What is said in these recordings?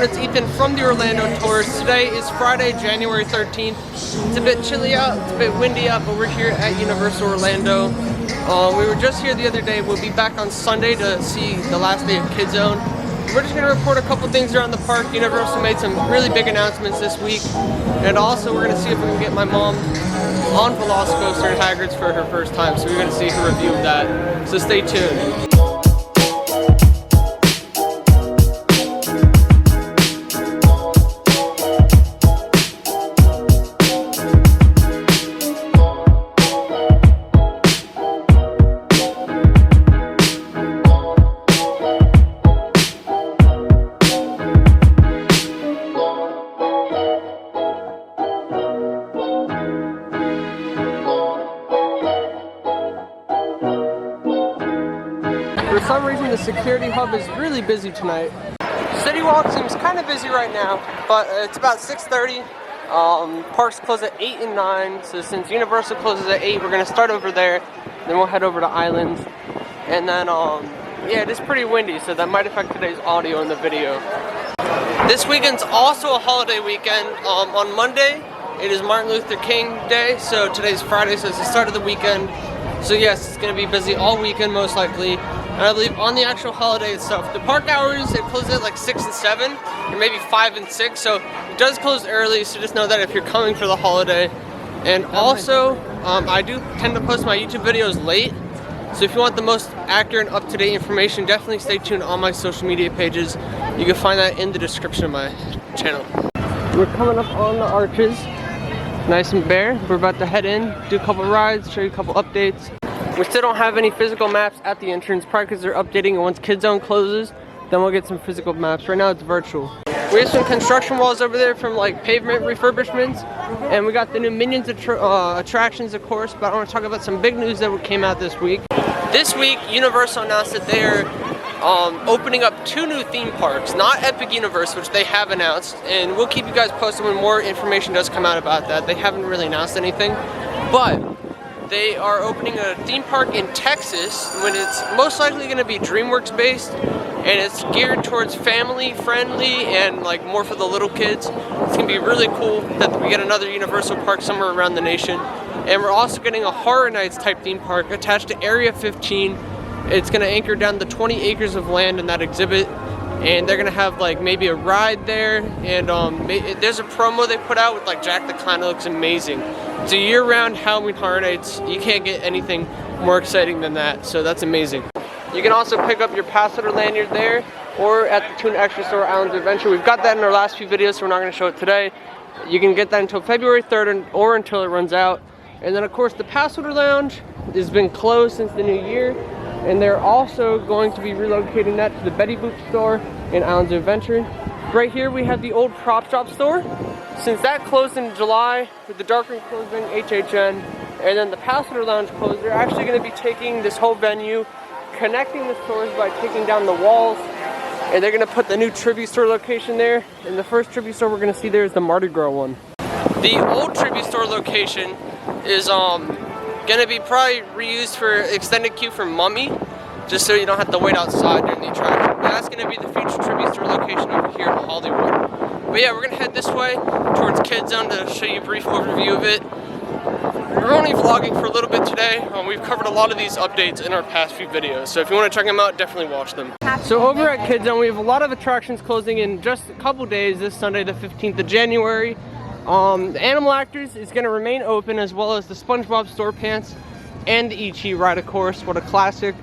everyone, it's Ethan from the Orlando Tours. Today is Friday, January 13th. It's a bit chilly out, it's a bit windy out, but we're here at Universal Orlando. We were just here the other day. We'll be back on Sunday to see the last day of Kids Zone. We're just going to report a couple things around the park. Universal made some really big announcements this week. And also we're going to see if we can get my mom on Velocicoaster at Hagrids for her first time. So we're going to see her review of that. So stay tuned. For some reason, the security hub is really busy tonight. City Walk seems kind of busy right now, but it's about 6:30. Parks close at 8 and 9, so since Universal closes at 8, we're going to start over there, then we'll head over to Islands, and then, yeah, it is pretty windy, so that might affect today's audio in the video. This weekend's also a holiday weekend. On Monday, it is Martin Luther King Day, so today's Friday, so it's the start of the weekend. So yes, it's going to be busy all weekend most likely. And I believe on the actual holiday itself, the park hours, it closes at like 6 and 7, or maybe 5 and 6. So it does close early, so just know that if you're coming for the holiday. And also, I do tend to post my YouTube videos late. So if you want the most accurate and up-to-date information, definitely stay tuned on my social media pages. You can find that in the description of my channel. We're coming up on the arches. Nice and bare. We're about to head in, do a couple rides, show you a couple updates. We still don't have any physical maps at the entrance, probably because they're updating, and once Kids Zone closes, then we'll get some physical maps. Right now it's virtual. We have some construction walls over there from like pavement refurbishments, and we got the new Minions attractions, of course, but I want to talk about some big news that came out this week. This week, Universal announced that they're opening up 2 new theme parks, not Epic Universe, which they have announced, and we'll keep you guys posted when more information does come out about that. They haven't really announced anything, but they are opening a theme park in Texas when it's most likely going to be DreamWorks based, and it's geared towards family friendly and like more for the little kids. It's going to be really cool that we get another Universal park somewhere around the nation. And we're also getting a Horror Nights type theme park attached to Area 15. It's going to anchor down the 20 acres of land in that exhibit, and they're going to have like maybe a ride there, and there's a promo they put out with like Jack the Clown. It looks amazing. It's a year-round Halloween Horror Nights. You can't get anything more exciting than that, so that's amazing. You can also pick up your pass holder lanyard there or at the Toon Extra Store Islands Adventure. We've got that in our last few videos, so we're not going to show it today. You can get that until February 3rd or until it runs out. And then of course the pass holder lounge has been closed since the new year, and they're also going to be relocating that to the Betty Boop store in Islands Adventure. Right here we have the old prop shop store. Since that closed in July with the dark room closing, HHN, and then the pass holder lounge closed, they're actually going to be taking this whole venue, connecting the stores by taking down the walls, and they're going to put the new tribute store location there. And the first tribute store we're going to see there is the Mardi Gras one. The old tribute store location is gonna be probably reused for extended queue for Mummy, just so you don't have to wait outside during the attraction. But that's gonna be the future tribute store location over here in Hollywood. But yeah, we're gonna head this way towards Kids Zone to show you a brief overview of it. We're only vlogging for a little bit today. We've covered a lot of these updates in our past few videos, so if you want to check them out, definitely watch them. So over at Kids Zone, we have a lot of attractions closing in just a couple days. This Sunday, the 15th of January. The Animal Actors is going to remain open, as well as the SpongeBob Store Pants and the Ichi ride, of course. What a classic.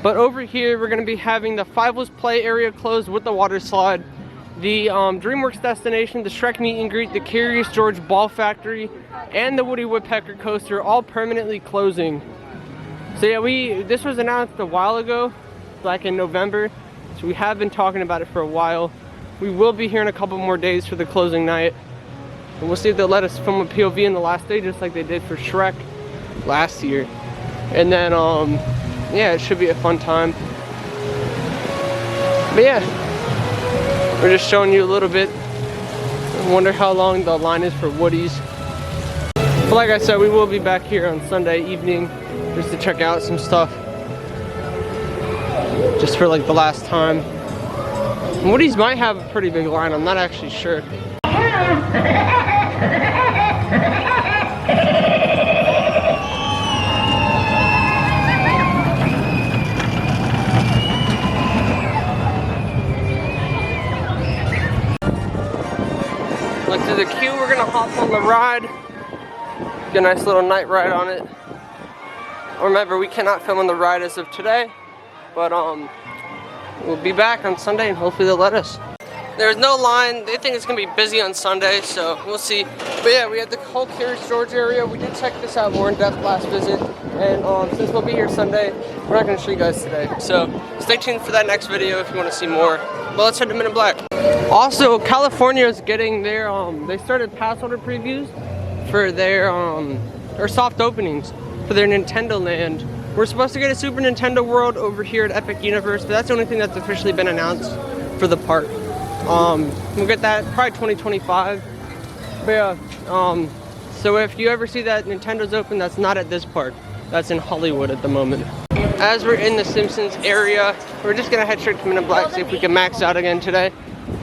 But over here, we're going to be having the Fiveless Play area closed with the water slide, the DreamWorks Destination, the Shrek Meet and Greet, the Curious George Ball Factory, and the Woody Woodpecker Coaster, all permanently closing. So yeah, this was announced a while ago, back in November, so we have been talking about it for a while. We will be here in a couple more days for the closing night. And we'll see if they'll let us film a POV in the last day, just like they did for Shrek last year. And then, yeah, it should be a fun time. But yeah, we're just showing you a little bit. I wonder how long the line is for Woody's. But like I said, we will be back here on Sunday evening just to check out some stuff. Just for like the last time. Woody's might have a pretty big line, I'm not actually sure. Look through the queue, we're gonna hop on the ride. Get a nice little night ride on it. Remember, we cannot film on the ride as of today, but we'll be back on Sunday and hopefully they'll let us. There's no line. They think it's gonna be busy on Sunday, so we'll see. But yeah, we had the whole carriage storage area. We did check this out more in depth last visit, and since we'll be here Sunday, we're not gonna show you guys today. So stay tuned for that next video if you want to see more. But let's head to Men in Black. Also, California is getting their they started pass holder previews for their or soft openings for their Nintendo Land. We're supposed to get a Super Nintendo World over here at Epic Universe, but that's the only thing that's officially been announced for the park. We'll get that probably 2025. But yeah, so if you ever see that Nintendo's open, that's not at this park. That's in Hollywood at the moment. As we're in the Simpsons area, we're just gonna head straight to Men in Black, see if we can max out again today.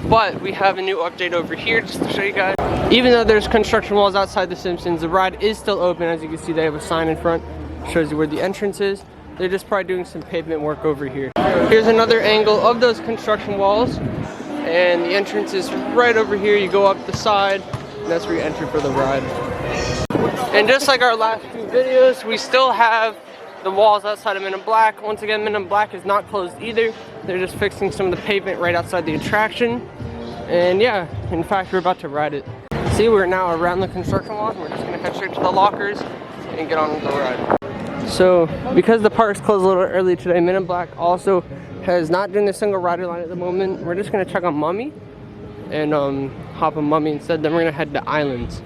But we have a new update over here just to show you guys. Even though there's construction walls outside the Simpsons, the ride is still open. As you can see, they have a sign in front. Shows you where the entrance is. They're just probably doing some pavement work over here. Here's another angle of those construction walls. And the entrance is right over here. You go up the side, and that's where you enter for the ride. And just like our last two videos, we still have the walls outside of Men in Black. Once again, Men in Black is not closed either. They're just fixing some of the pavement right outside the attraction. And yeah, in fact, we're about to ride it. See, we're now around the construction walls. We're just gonna head straight to the lockers and get on with the ride. So, because the park's closed a little early today, Men in Black also is not doing a single rider line at the moment. We're just gonna check on Mummy and hop on Mummy instead. Then we're gonna head to Islands.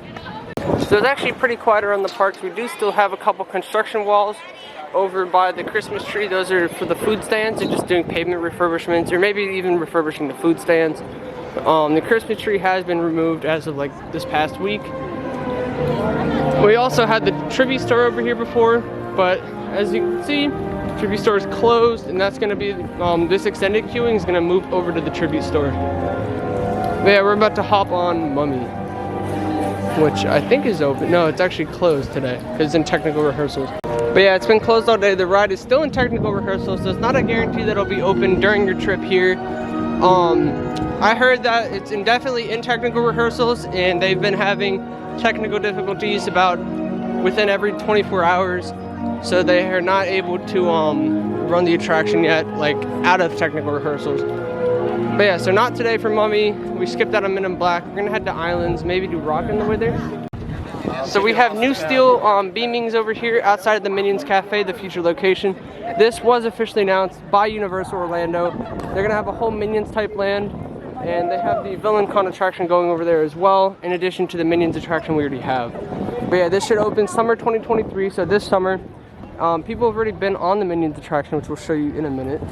So it's actually pretty quiet around the parks. We do still have a couple construction walls over by the Christmas tree. Those are for the food stands. They're just doing pavement refurbishments, or maybe even refurbishing the food stands. The Christmas tree has been removed as of like this past week. We also had the trivia store over here before, but as you can see, the trivia store is closed, and that's going to be this extended queuing is going to move over to the trivia store. But yeah, we're about to hop on Mummy, which I think is open. No, it's actually closed today because it's in technical rehearsals. But yeah, it's been closed all day. The ride is still in technical rehearsals, so it's not a guarantee that it'll be open during your trip here. I heard that it's indefinitely in technical rehearsals, and they've been having technical difficulties about within every 24 hours. So they are not able to run the attraction yet, like out of technical rehearsals. But yeah, so not today for Mummy. We skipped out on Men in Black. We're gonna head to Islands, maybe do Rock on the way there. So we have new steel beamings over here outside of the Minions Cafe, the future location. This was officially announced by Universal Orlando. They're gonna have a whole Minions type land, and they have the VillainCon attraction going over there as well, in addition to the Minions attraction we already have. But yeah, this should open summer 2023, so this summer. People have already been on the Minions attraction, which we'll show you in a minute.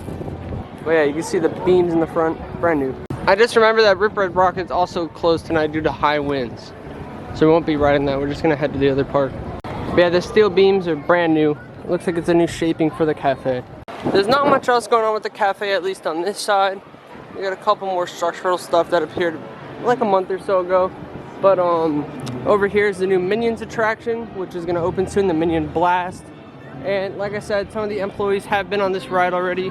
But yeah, you can see the beams in the front, brand new. I just remember that Rip Red Rocket's also closed tonight due to high winds. So we won't be riding that, we're just gonna head to the other park. But yeah, the steel beams are brand new. It looks like it's a new shaping for the cafe. There's not much else going on with the cafe, at least on this side. We got a couple more structural stuff that appeared like a month or so ago. But over here is the new Minions attraction, which is gonna open soon, the Minion Blast. And like I said, some of the employees have been on this ride already.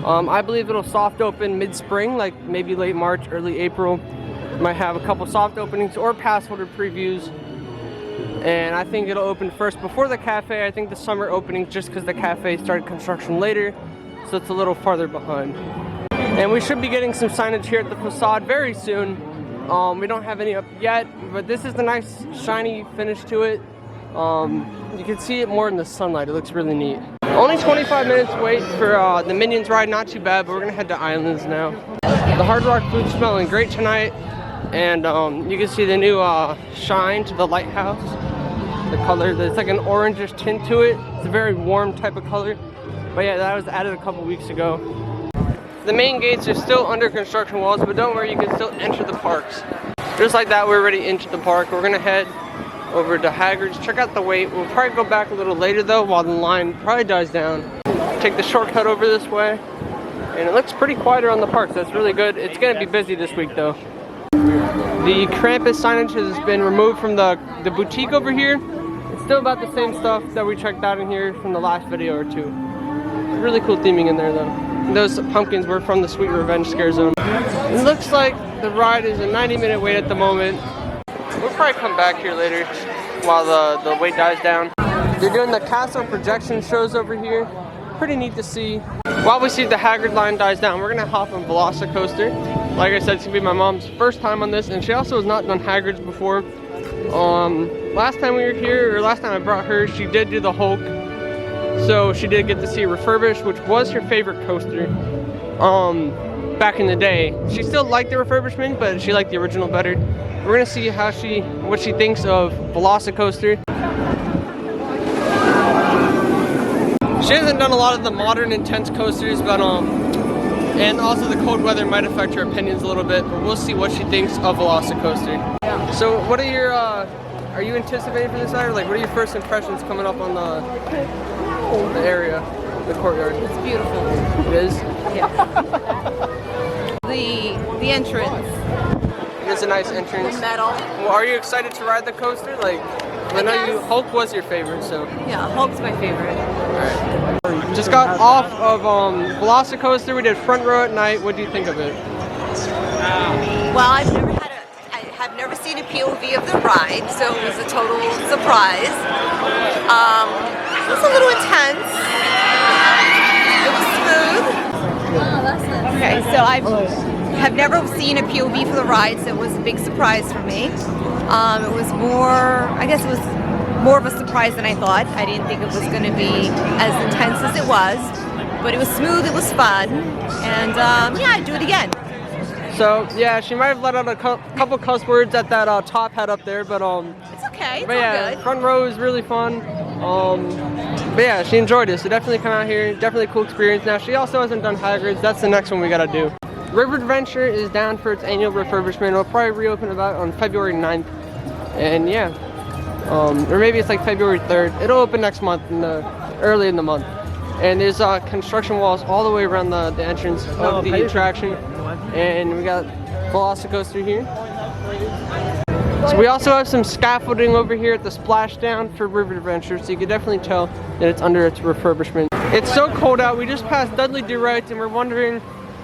I believe it'll soft open mid-spring, like maybe late March, early April. Might have a couple soft openings or pass holder previews. And I think it'll open first before the cafe. I think the summer opening, just because the cafe started construction later, so it's a little farther behind. And we should be getting some signage here at the facade very soon. We don't have any up yet, but this is the nice shiny finish to it. You can see it more in the sunlight. It looks really neat. Only 25 minutes wait for the Minions ride, not too bad, but we're gonna head to Islands now. The Hard Rock food's smelling great tonight, and you can see the new shine to the lighthouse. The color, there's like an orangish tint to it. It's a very warm type of color. But yeah, that was added a couple weeks ago. The main gates are still under construction walls, but don't worry, you can still enter the parks. Just like that, we're already into the park. We're gonna head over to Hagrids, check out the wait. We'll probably go back a little later though, while the line probably dies down. Take the shortcut over this way, And it looks pretty quiet around the park, so that's really good. It's gonna be busy this week though. The Krampus signage has been removed from the boutique over here. It's still about the same stuff that we checked out in here from the last video or two. Really cool theming in there though. And those pumpkins were from the Sweet Revenge Scare Zone. It looks like the ride is a 90-minute wait at the moment. We'll probably come back here later while the wait dies down. They're doing the castle projection shows over here. Pretty neat to see. While we see the Hagrid line dies down, we're gonna hop on Velocicoaster. Like I said, it's gonna be my mom's first time on this, and she also has not done Hagrid's before. Last time we were here, or last time I brought her, she did do the Hulk. So she did get to see it refurbished, which was her favorite coaster back in the day. She still liked the refurbishment, but she liked the original better. We're gonna see what she thinks of Velocicoaster. She hasn't done a lot of the modern intense coasters, but and also the cold weather might affect her opinions a little bit, but we'll see what she thinks of Velocicoaster. Yeah. So what are your are you anticipating for this ride? Like, what are your first impressions coming up on the area, the courtyard? It's beautiful. It is? Yeah. the entrance. It is a nice entrance. The metal. Well, are you excited to ride the coaster? Like, I know Hulk was your favorite, so. Yeah, Hulk's my favorite. Alright. Just got off of Velocicoaster. We did front row at night. What do you think of it? Well, I have never seen a POV of the ride, so it was a total surprise. It was a little intense. It was smooth. Oh, that's nice. Okay, so I have never seen a POV for the ride, so it was a big surprise for me. It was more, I guess it was more of a surprise than I thought. I didn't think it was going to be as intense as it was, but it was smooth, it was fun, and yeah, I'd do it again. So yeah, she might have let out a couple cuss words at that top hat up there, but it's okay. It's but all yeah, good. front row is really fun. But yeah, she enjoyed it, so definitely come out here. Definitely a cool experience. Now she also hasn't done Hagrid's. That's the next one we gotta do. River Adventure is down for its annual refurbishment. It'll probably reopen about on February 9th, and yeah, or maybe it's like February 3rd. It'll open next month, early in the month. And there's construction walls all the way around the entrance of the attraction. And we got Velocicoaster here. So we also have some scaffolding over here at the splashdown for River Adventure, so you can definitely tell that it's under its refurbishment. It's so cold out. We just passed Dudley Direct, and we're wondering,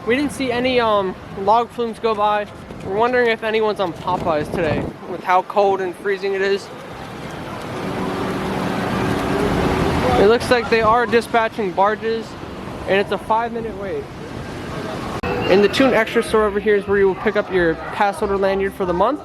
we didn't see any log flumes go by. We're wondering if anyone's on Popeyes today with how cold and freezing it is. It looks like they are dispatching barges, and it's a 5-minute wait. In the Toon Extra store over here is where you will pick up your pass holder lanyard for the month.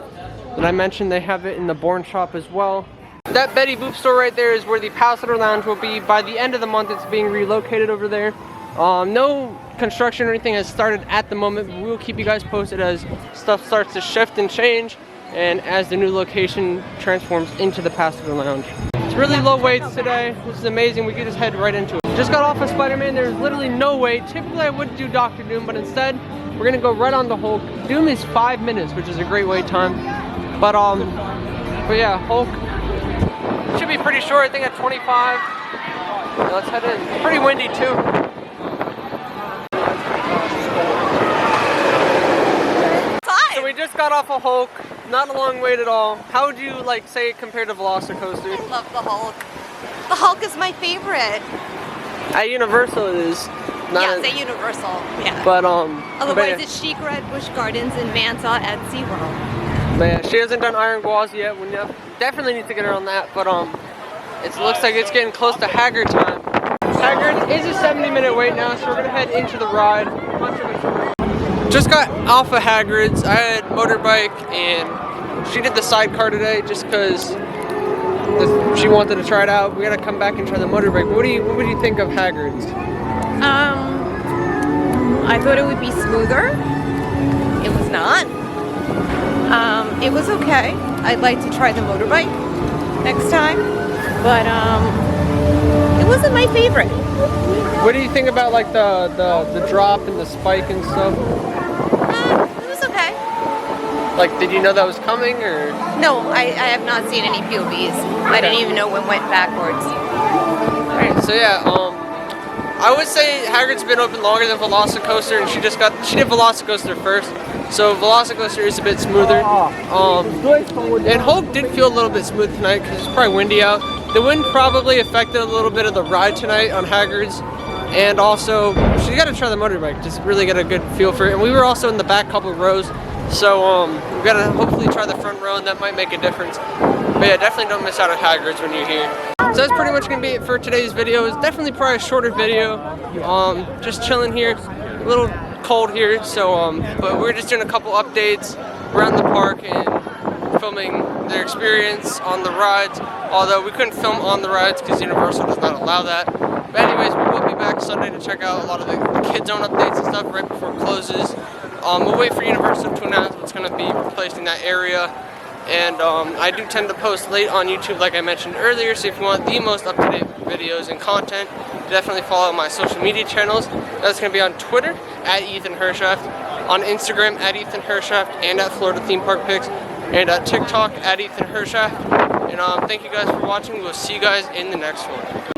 And I mentioned they have it in the Bourne shop as well. That Betty Boop store right there is where the pass holder lounge will be. By the end of the month, it's being relocated over there. No construction or anything has started at the moment, but we will keep you guys posted as stuff starts to shift and change, and as the new location transforms into the pass holder lounge. It's really low waits today. This is amazing. We could just head right into it. Just got off of Spider-Man. There's literally no wait. Typically I would do Dr. Doom, but instead we're gonna go right on to Hulk. Doom is 5 minutes, which is a great wait time. But yeah, Hulk should be pretty short. I think at 25. Yeah, let's head in. It's pretty windy too. So we just got off of Hulk. Not a long wait at all. How would you say it compared to Velocicoaster? I love the Hulk. The Hulk is my favorite. At Universal it is. Yeah, it's at Universal. Yeah. But otherwise it's Chic Red Busch Gardens in Manta at SeaWorld. But yeah, she hasn't done Iron Gauze yet. We definitely need to get her on that. But it looks like it's getting close to Hagrid time. Hagrid is a 70-minute wait now, so we're gonna head into the ride. Just got off of Hagrid's. I had motorbike, and she did the sidecar today just because she wanted to try it out. We gotta come back and try the motorbike. What do you think of Hagrid's? I thought it would be smoother. It was not. It was okay. I'd like to try the motorbike next time, but it wasn't my favorite. What do you think about the drop and the spike and stuff? It was okay. Did you know that was coming, or? No, I have not seen any POVs. Okay. I didn't even know when it went backwards. Alright, so yeah, I would say Hagrid's been open longer than Velocicoaster, and she did Velocicoaster first, so Velocicoaster is a bit smoother. And Hulk did feel a little bit smooth tonight because it's probably windy out. The wind probably affected a little bit of the ride tonight on Hagrid's, and also she got to try the motorbike, just really get a good feel for it. And we were also in the back couple rows, so we got to hopefully try the front row, and that might make a difference. But yeah, definitely don't miss out on Hagrid's when you're here. So that's pretty much going to be it for today's video. It's definitely probably a shorter video. Just chilling here. A little cold here, so but we're just doing a couple updates around the park and filming their experience on the rides. Although we couldn't film on the rides because Universal does not allow that. But anyways, we will be back Sunday to check out a lot of the Kids Zone updates and stuff right before it closes. We'll wait for Universal to announce what's going to be replacing that area. And I do tend to post late on YouTube like I mentioned earlier, so if you want the most up-to-date videos and content, definitely follow my social media channels. That's going to be on Twitter, @EthanHershaft, on Instagram, @EthanHershaft, and at Florida Theme Park Pics, and at TikTok, @EthanHershaft. And thank you guys for watching. We'll see you guys in the next one.